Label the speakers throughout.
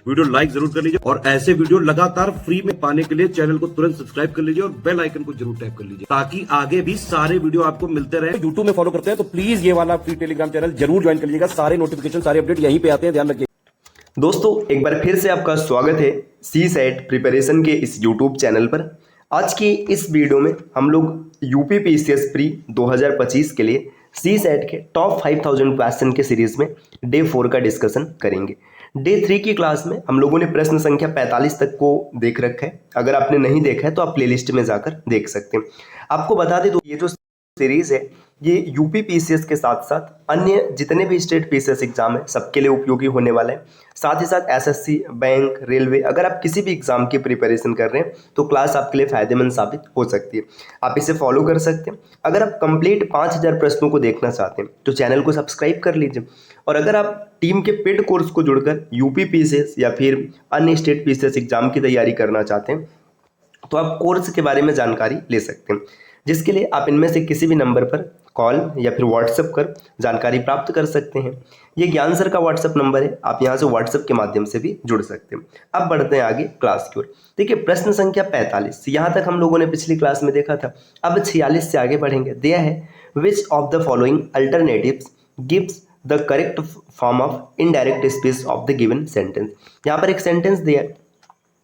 Speaker 1: Video like जरूर कर लीजिए और ऐसे वीडियो लगातार फ्री में पाने के लिए चैनल को तुरंत सब्सक्राइब कर लीजिए और बेल आइकन को जरूर टैप कर लीजिए ताकि आगे भी सारे वीडियो आपको मिलते रहे। यूट्यूब में फॉलो करते हैं तो प्लीज ये वाला फ्री टेलीग्राम चैनल जरूर ज्वाइन कर लीजिएगा। सारे नोटिफिकेशन सारे अपडेट यहीं पे आते हैं, ध्यान रखिए।
Speaker 2: दोस्तों एक बार फिर से आपका स्वागत है सीसेट प्रिपरेशन के इस यूट्यूब चैनल पर। आज की इस वीडियो में हम लोग यूपी पीसीएस प्री 2025 के लिए सीसेट के टॉप 5000 क्वेश्चन के सीरीज में डे 4 का डिस्कशन करेंगे। डे 3 की क्लास में हम लोगों ने प्रश्न संख्या 45 तक को देख रखा है। अगर आपने नहीं देखा है तो आप प्लेलिस्ट में जाकर देख सकते हैं। आपको बता दें तो ये जो सीरीज है ये यूपी पीसीएस के साथ साथ अन्य जितने भी स्टेट पीसीएस एग्जाम है सबके लिए उपयोगी होने वाला है। साथ ही साथ एसएससी, बैंक, रेलवे, अगर आप किसी भी एग्जाम की प्रिपरेशन कर रहे हैं तो क्लास आपके लिए फायदेमंद साबित हो सकती है। आप इसे फॉलो कर सकते हैं। अगर आप कंप्लीट 5000 प्रश्नों को देखना चाहते हैं तो चैनल को सब्सक्राइब कर लीजिए। और अगर आप टीम के पेड कोर्स को जुड़कर यूपी पीसीएस या फिर अन्य स्टेट पीसीएस एग्जाम की तैयारी करना चाहते हैं तो आप कोर्स के बारे में जानकारी ले सकते हैं, जिसके लिए आप इनमें से किसी भी नंबर पर कॉल या फिर व्हाट्सएप कर जानकारी प्राप्त कर सकते हैं। ये ज्ञान सर का व्हाट्सएप नंबर है, आप यहाँ से व्हाट्सएप के माध्यम से भी जुड़ सकते हैं। अब बढ़ते हैं आगे क्लास की ओर। देखिए प्रश्न संख्या 45 यहाँ तक हम लोगों ने पिछली क्लास में देखा था। अब 46 से आगे बढ़ेंगे। दिया है which of the following alternatives gives the correct form of indirect speech of the given sentence. यहाँ पर एक सेंटेंस दिया है,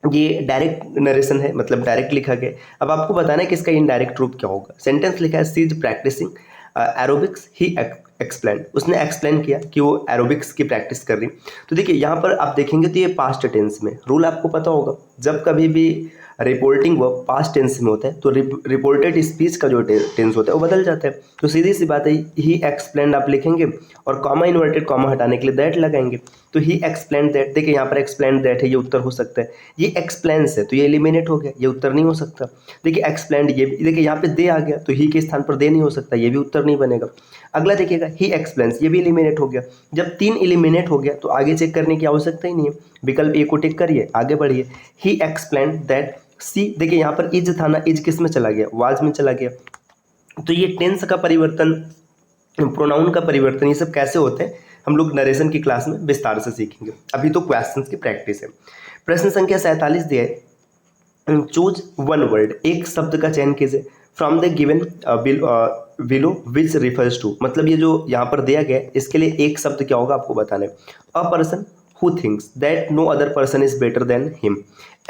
Speaker 2: ये डायरेक्ट नरेशन है, मतलब डायरेक्ट लिखा गया। अब आपको बताना है कि इसका इनडायरेक्ट रूप क्या होगा। सेंटेंस लिखा है she is practising aerobics he explained. उसने एक्सप्लेन किया कि वो एरोबिक्स की प्रैक्टिस कर रही। तो देखिए यहाँ पर आप देखेंगे तो ये पास्ट टेंस में रूल आपको पता होगा, जब कभी भी रिपोर्टिंग वर्ब पास्ट टेंस में होता है तो रिपोर्टेड स्पीच का जो टेंस होता है वो बदल जाता है। तो सीधी सी बात है, ही एक्सप्लेन्ड आप लिखेंगे और कॉमा इन्वर्टेड कॉमा हटाने के लिए दैट लगाएंगे। तो ही एक्सप्लेन्ड दैट, देखिए यहाँ पर एक्सप्लेन्ड दैट है, ये उत्तर हो सकता है। ये एक्सप्लेन्स है तो ये एलिमिनेट हो गया, ये उत्तर नहीं हो सकता। देखिए एक्सप्लेन्ड, ये देखिए यहाँ पे दे आ गया तो ही के स्थान पर दे नहीं हो सकता, ये भी उत्तर नहीं बनेगा। अगला देखिएगा ही एक्सप्लेन्स, ये भी एलिमिनेट हो गया। जब 3 एलिमिनेट हो गया तो आगे चेक करने की आवश्यकता ही नहीं है, विकल्प ए को टिक करिए, आगे बढ़िए। ही एक्सप्लेन्ड दैट सी, देखिए यहाँ पर इज था ना, इज किस में चला गया, वाज में चला गया। तो ये टेंस का परिवर्तन, प्रोनाउन का परिवर्तन, ये सब कैसे होते हैं हम लोग नरेशन की क्लास में विस्तार से सीखेंगे। अभी तो क्वेश्चंस की प्रैक्टिस है। प्रश्न संख्या 47 दिया है चूज वन वर्ड, एक शब्द का चयन कीजिए from the given below which refers to. मतलब ये जो यहाँ पर दिया गया है इसके लिए एक शब्द क्या होगा आपको बताना है। A person who thinks that no other person is better than him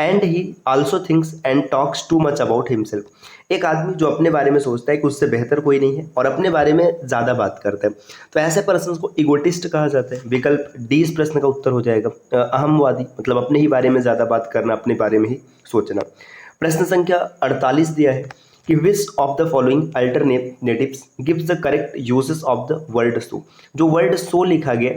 Speaker 2: and he also thinks and talks too much about himself। एक आदमी जो अपने बारे में सोचता है कि उससे बेहतर कोई नहीं है और अपने बारे में ज़्यादा बात करता है, तो ऐसे पर्सन को इगोटिस्ट कहा जाता है। विकल्प डी इस प्रश्न का उत्तर हो जाएगा। अहमवादी मतलब अपने ही बारे में ज़्यादा बात करना, अपने बारे में ही सोचना। प्रश्न संख्या 48 दिया है कि विच of the following alternatives gives the correct uses of the word so. जो वर्ड सो लिखा गया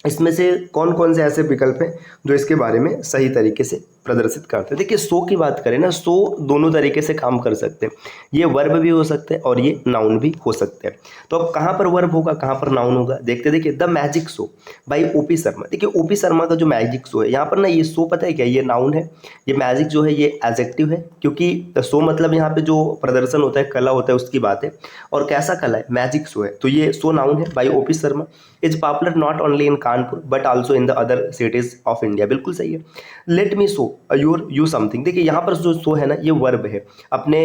Speaker 2: इसमें से कौन कौन से ऐसे विकल्प हैं जो इसके बारे में सही तरीके से प्रदर्शित करते हैं। देखिए सो की बात करें ना, सो दोनों तरीके से काम कर सकते हैं। ये वर्ब भी हो सकते हैं और ये नाउन भी हो सकते हैं। तो अब कहाँ पर वर्ब होगा, कहाँ पर नाउन होगा देखते। देखिए the magic show by OP Sharma. देखिए ओपी शर्मा का जो मैजिक शो है, यहाँ पर ना ये शो पता है क्या, ये नाउन है। ये मैजिक जो है ये एडजेक्टिव है, क्योंकि शो मतलब यहाँ पे जो प्रदर्शन होता है, कला होता है, उसकी बात है। और कैसा कला है, मैजिक शो है, तो ये शो नाउन है। By OP Sharma is popular not only in Kanpur but also in the other cities of India. बिल्कुल सही है। Let me show you something. देखिए यहाँ पर जो शो है ना ये वर्ब है। अपने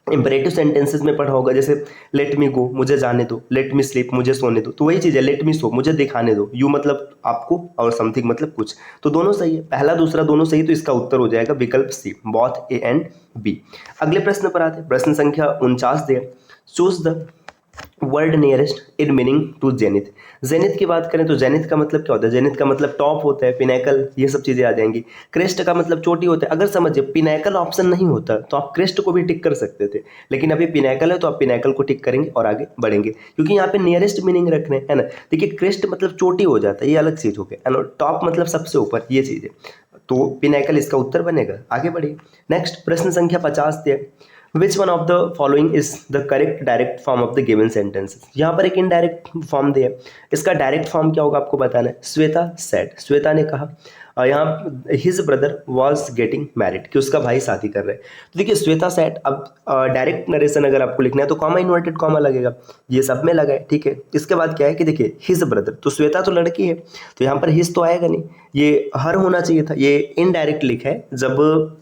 Speaker 2: इंपरेटिव सेंटेंसेस में पढ़ा होगा, जैसे लेट मी गो मुझे जाने दो, लेट मी स्लीप मुझे सोने दो। तो वही चीज़ है, लेट मी शो मुझे दिखाने दो, यू मतलब आपको और समथिंग मतलब कुछ। तो दोनों सही है, पहला दूसरा दोनों सही, तो इसका उत्तर हो जाएगा विकल्प C, both A and B. अगले प्रश्न पर आते हैं। प्रश्न संख्या 49 दिया, choose the word nearest in meaning to zenith. Zenith की बात करें तो जेनिथ का मतलब क्या होता है, जेनिथ का मतलब टॉप होता है, पिनैकल, ये सब चीज़ें आ जाएंगी। क्रेस्ट का मतलब चोटी होता है। अगर समझिए पिनैकल ऑप्शन नहीं होता तो आप क्रेस्ट को भी टिक कर सकते थे, लेकिन अभी पिनैकल है तो आप पिनैकल को टिक करेंगे और आगे बढ़ेंगे, क्योंकि यहाँ पे नियरेस्ट मीनिंग रखने है ना। देखिए क्रेस्ट मतलब चोटी हो जाता है, ये अलग चीज़ हो गया, टॉप मतलब सबसे ऊपर, ये चीज़ है। तो पिनैकल इसका उत्तर बनेगा। आगे बढ़िए। नेक्स्ट प्रश्न संख्या 50 दिया, विच one of the following is the correct direct form of the given sentence. यहाँ पर एक इनडायरेक्ट फॉर्म दिया, इसका डायरेक्ट फॉर्म क्या होगा आपको बताना है। श्वेता सेड, श्वेता ने कहा यहाँ his brother was getting married, कि उसका भाई शादी कर रहे हैं। तो देखिए श्वेता सेड, अब डायरेक्ट नरेशन अगर आपको लिखना है तो कॉमा इन्वर्टेड कॉमा लगेगा, ये सब में लगा है, ठीक है। इसके बाद क्या है कि देखिए हिज ब्रदर, तो श्वेता तो लड़की है तो यहाँ पर हिज तो आएगा नहीं, ये हर होना चाहिए था, ये इनडायरेक्ट लिखा है। जब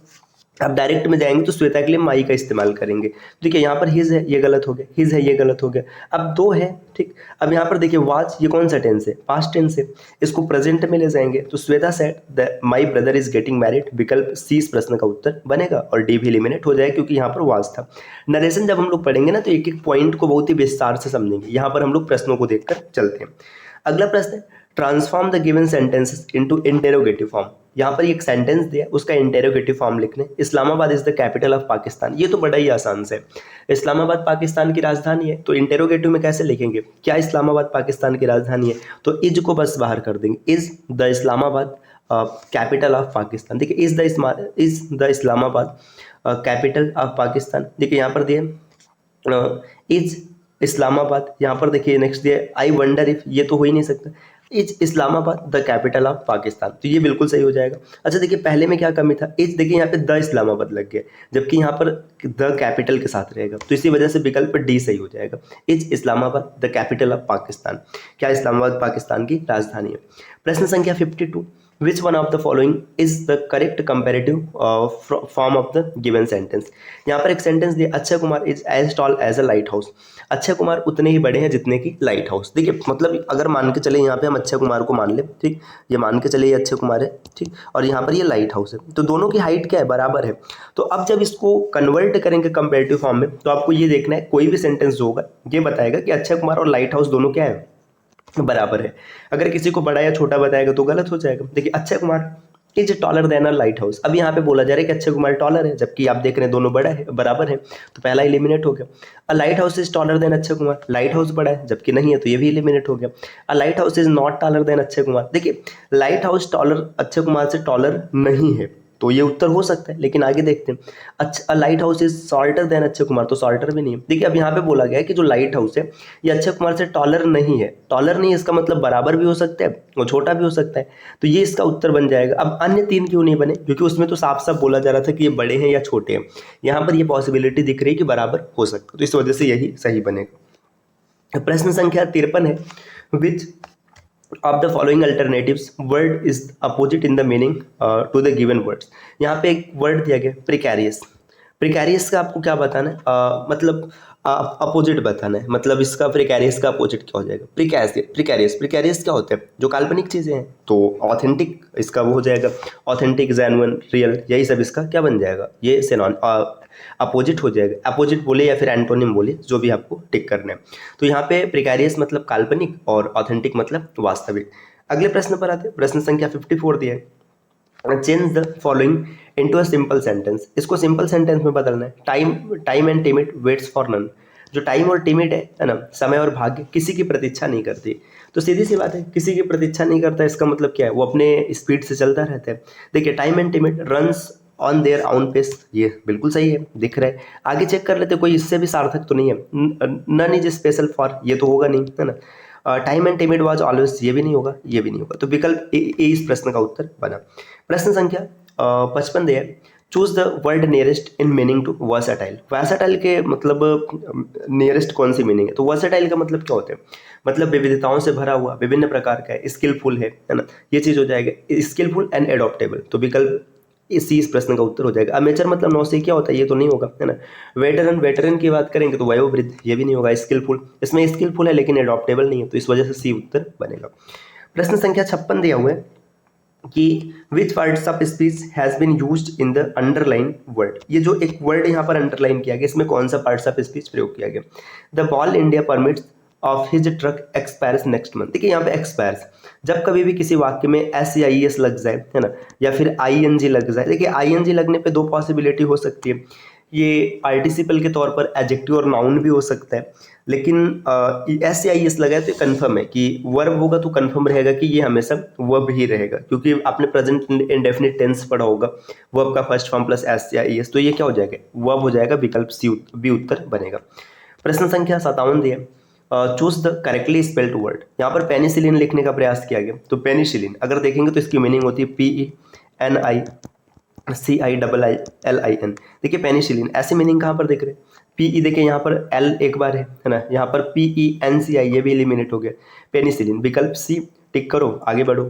Speaker 2: अब डायरेक्ट में जाएंगे तो श्वेता के लिए माई का इस्तेमाल करेंगे। देखिए यहाँ पर हिज है, ये गलत हो गया, हिज है, ये गलत हो गया। अब दो है, ठीक। अब यहाँ पर देखिए वाज, ये कौन सा टेंस है, पास्ट टेंस है, इसको प्रेजेंट में ले जाएंगे तो Shweta said the my brother is getting married, विकल्प सी इस प्रश्न का उत्तर बनेगा और डी भी एलिमिनेट हो जाएगा क्योंकि यहाँ पर वाज था। नरेशन जब हम लोग पढ़ेंगे ना तो एक एक पॉइंट को बहुत ही विस्तार से समझेंगे, यहाँ पर हम लोग प्रश्नों को देखकर चलते हैं। अगला प्रश्न है transform the given sentences into interrogative form. यहाँ पर एक सेंटेंस दिया, उसका इंटेरोगेटिव फॉर्म लिखने। Islamabad is the capital of Pakistan, ये तो बड़ा ही आसान से, इस्लामाबाद पाकिस्तान की राजधानी है, तो इंटेरोगेटिव में कैसे लिखेंगे, क्या इस्लामाबाद पाकिस्तान की राजधानी है, तो इज को बस बाहर कर देंगे, is the Islamabad capital of Pakistan. देखिए is the Islamabad capital of Pakistan. देखिए यहाँ पर दिए इज इस्लामाबाद, यहाँ पर देखिए नेक्स्ट दिया आई वंडर इफ, ये तो हो ही नहीं सकता, is Islamabad the capital of Pakistan, तो ये बिल्कुल सही हो जाएगा। अच्छा देखिए पहले में क्या कमी था, इज देखिए यहाँ पे द इस्लामाबाद लग गया, जबकि यहाँ पर द कैपिटल के साथ रहेगा, तो इसी वजह से विकल्प डी सही हो जाएगा। Is Islamabad the capital of Pakistan, क्या इस्लामाबाद पाकिस्तान की राजधानी है। प्रश्न संख्या 52, which one of the following is the correct comparative form of the given sentence. यहाँ पर एक सेंटेंस दिया, Akshay Kumar is as tall as a lighthouse, Akshay Kumar उतने ही बड़े हैं जितने की लाइट हाउस। देखिए मतलब अगर मान के चले यहाँ पे हम अक्षय कुमार को मान ले, ठीक, ये मान के चले ये अक्षय कुमार है, ठीक, और यहाँ पर ये लाइट हाउस है, तो दोनों की हाइट क्या है, बराबर है। तो अब जब इसको कन्वर्ट करेंगे कंपेरेटिव फॉर्म में तो आपको ये देखना है कोई भी सेंटेंस जो होगा ये बताएगा कि अक्षय कुमार और लाइट हाउस दोनों क्या है, बराबर है। अगर किसी को बड़ा या छोटा बताएगा तो गलत हो जाएगा। देखिए Akshay Kumar is taller then a light house, अब यहाँ पे बोला जा रहा है कि अक्षय कुमार टॉलर है, जबकि आप देख रहे हैं दोनों बड़ा है, बराबर है, तो पहला एलिमिनेट हो गया। A lighthouse is taller than Akshay Kumar, lighthouse बड़ा है जबकि नहीं है, तो ये भी एलिमिनेट हो गया। A lighthouse is not taller than Akshay Kumar, देखिए lighthouse taller Akshay Kumar से टॉलर नहीं है, तो ये उत्तर हो सकता है, लेकिन आगे देखते हैं। अच्छा light house is shorter than Akshay Kumar, तो शॉर्टर भी नहीं है। देखिए अब यहाँ पे बोला गया है कि जो लाइट हाउस है ये अक्षय कुमार से टॉलर नहीं है, टॉलर नहीं है इसका मतलब बराबर भी हो सकता है और छोटा भी हो सकता है, तो ये इसका उत्तर बन जाएगा। अब अन्य तीन क्यों नहीं बने, क्योंकि उसमें तो साफ साफ बोला जा रहा था कि ये बड़े हैं या छोटे हैं, यहाँ पर ये पॉसिबिलिटी दिख रही है कि बराबर हो सकता है, तो इस वजह से यही सही बनेगा। प्रश्न संख्या 53 है, which of the following alternatives word is opposite in the meaning to the given words. यहाँ पे एक वर्ड दिया गया प्रिकैरियस, प्रिकैरियस का आपको क्या बताना है, मतलब अपोजिट बताना है, मतलब इसका प्रिकैरियस का अपोजिट क्या हो जाएगा, प्रिकैरियस प्रिकैरियस क्या होता है, जो काल्पनिक चीज़ें हैं, तो ऑथेंटिक इसका वो हो जाएगा, ऑथेंटिक, जेन्युइन, रियल, यही सब इसका क्या बन जाएगा, ये अपोजिट हो जाएगा। अपोजिट बोले या फिर एंटोनिम बोले, जो भी आपको टिक करना है। तो यहाँ पे प्रिकैरियस मतलब काल्पनिक और ऑथेंटिक मतलब वास्तविक। अगले प्रश्न पर आते हैं, प्रश्न संख्या 54 दिया है, change the following into a simple sentence. इसको सिंपल सेंटेंस में बदलना है। टाइम एंड टिमिट वेट्स फॉर नन, जो टाइम और टिमिट है ना, समय और भाग्य किसी की प्रतीक्षा नहीं करती, तो सीधी सी बात है किसी की प्रतीक्षा नहीं करता, इसका मतलब क्या है, वो अपने स्पीड से चलता रहता है। देखिए टाइम एंड टिमिट runs on their own pace, ये बिल्कुल सही है, दिख रहा है। आगे चेक कर लेते, कोई इससे भी सार्थक तो नहीं है, नन इज स्पेशल फॉर, ये तो होगा नहीं, है ना। टाइम एंड टिमिट वाज ऑलवेज, ये भी नहीं होगा, ये भी नहीं होगा, तो विकल्प ए इस प्रश्न का उत्तर बना। प्रश्न संख्या 55 दिया, choose the word nearest in meaning to versatile. Versatile के मतलब नियरेस्ट कौन सी मीनिंग है, तो वर्सेटाइल का मतलब क्या होता है, मतलब विविधताओं से भरा हुआ, विभिन्न प्रकार का है, स्किलफुल है ना, ये चीज़ हो जाएगा, स्किलफुल एंड एडॉप्टेबल, तो विकल्प इस प्रश्न का उत्तर हो जाएगा। अमेचर मतलब नौसिखिया होता है, ये तो नहीं होगा, है ना। वेटरन की बात करेंगे तो वयोवृद्ध, ये भी नहीं होगा। स्किलफुल, इसमें स्किलफुल है लेकिन एडॉप्टेबल नहीं है, तो इस वजह से सी उत्तर बनेगा। प्रश्न संख्या 56 दिया हुआ है कि which parts of speech has been used in the underline word. ये जो एक वर्ड यहाँ पर अंडरलाइन किया गया, इसमें कौन सा पार्ट्स ऑफ स्पीच प्रयोग किया गया। The ball India permits of his truck expires next month. देखिए यहाँ पे एक्सपायर्स, जब कभी भी किसी वाक्य में SEIS लग जाए, है ना, या फिर ING लग जाए। देखिए ING लगने पे दो पॉसिबिलिटी हो सकती है, ये पार्टिसिपल के तौर पर एडजेक्टिव और नाउन भी हो सकता है, लेकिन SAIS लगा है तो कन्फर्म है कि वर्ब होगा तो कन्फर्म रहेगा कि ये हमेशा वर्ब ही रहेगा, क्योंकि आपने प्रेजेंट इंडेफिनिट टेंस पढ़ा होगा, वर्ब का फर्स्ट फॉर्म प्लस SAIS, तो ये क्या हो जाएगा, वर्ब हो जाएगा, विकल्प बी उत्तर बनेगा। प्रश्न संख्या 57 दिया, choose the correctly spelled word. यहाँ पर पेनिसिलिन लिखने का प्रयास किया गया, तो पेनिसिलिन अगर देखेंगे तो इसकी मीनिंग होती है PENICILLIN। देखिए पेनिसिलिन ऐसी मीनिंग कहाँ पर देख रहे हैं, PE देखिए यहाँ पर L एक बार है ना, यहाँ पर PENCI ये भी एलिमिनेट हो गया, पेनिसिलिन विकल्प C टिक करो, आगे बढ़ो।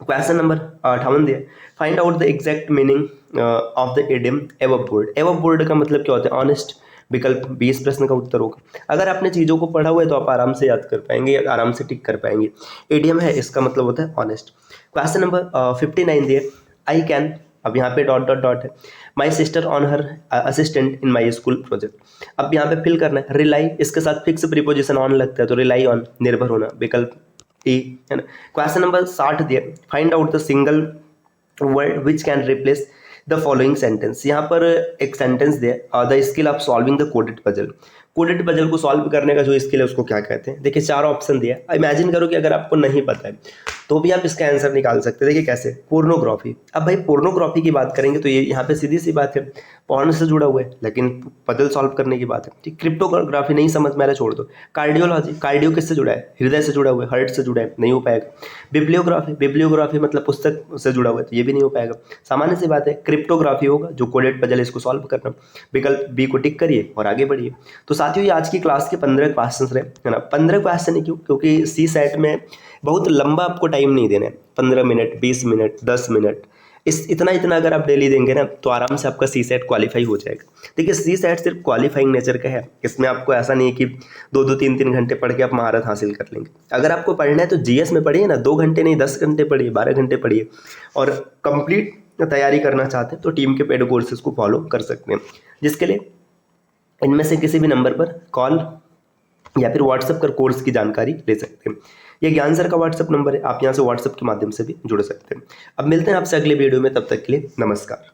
Speaker 2: क्वेश्चन नंबर 58 दिया, find out the exact meaning of the idiom above board. Above board का मतलब क्या होता है, ऑनेस्ट, विकल्प 20 प्रश्न का उत्तर होगा। अगर आपने चीज़ों को पढ़ा हुआ है तो आप आराम से याद कर पाएंगे, आराम से टिक कर पाएंगे। इडियम है, इसका मतलब होता है ऑनेस्ट। क्वेश्चन नंबर 59 दिए, आई कैन, अब यहाँ पे डॉट डॉट डॉट है, my sister on her assistant in my school project. अब यहाँ पे फिल करना है, रिलाई, इसके साथ फिक्स प्रीपोजिशन ऑन लगता है तो रिलाई ऑन, निर्भर होना, विकल्प ए है ना। क्वेश्चन नंबर 60 दिए, find out the single word which can replace the following sentence. यहाँ पर एक सेंटेंस दिया, the skill of solving the coded puzzle. Coded puzzle को सॉल्व करने का जो स्किल है उसको क्या कहते हैं। देखिए 4 ऑप्शन दिया, इमेजिन करो कि अगर आपको नहीं पता है तो भी आप इसका आंसर निकाल सकते हैं। देखिए कैसे, पोर्नोग्राफी। अब भाई पोर्नोग्राफी की बात करेंगे तो ये यहाँ पे सीधी सी बात है, पॉर्न से जुड़ा हुआ है, लेकिन पजल सॉल्व करने की बात है। ठीक, क्रिप्टोग्राफी नहीं समझ में आ रहा, छोड़ दो। कार्डियोलॉजी, कार्डियो किससे जुड़ा है, हृदय से जुड़ा हुआ है, हार्ट से जुड़ा है, नहीं हो पाएगा। बिब्लियोग्राफी, बिब्लियोग्राफी मतलब पुस्तक से जुड़ा हुआ है तो ये भी नहीं हो पाएगा। सामान्य सी बात है, क्रिप्टोग्राफी होगा, जो कोडेड पजल इसको सॉल्व करना, विकल्प बी को टिक करिए और आगे बढ़िए। तो साथियों ये आज की क्लास के 15 क्वेश्चन रहे, है ना। 15 क्वेश्चन ही क्यों, क्योंकि CSAT में बहुत लंबा आपको टाइम नहीं देना है, 15 मिनट, 20 मिनट, 10 मिनट, इतना अगर आप डेली देंगे ना तो आराम से आपका CSAT क्वालिफाई हो जाएगा। देखिए CSAT सिर्फ क्वालिफाइंग नेचर का है, इसमें आपको ऐसा नहीं है कि 2-2, 3-3 घंटे पढ़ के आप महारत हासिल कर लेंगे। अगर आपको पढ़ना है तो GS में पढ़िए ना, 2 घंटे नहीं 10 घंटे पढ़िए, 12 घंटे पढ़िए। और कंप्लीट तैयारी करना चाहते हैं तो टीम के पेड कोर्सेज को फॉलो कर सकते हैं, जिसके लिए इनमें से किसी भी नंबर पर कॉल या फिर व्हाट्सएप कर कोर्स की जानकारी ले सकते हैं। ये ज्ञान सर का व्हाट्सएप नंबर है, आप यहाँ से व्हाट्सएप के माध्यम से भी जुड़ सकते हैं। अब मिलते हैं आपसे अगले वीडियो में, तब तक के लिए नमस्कार।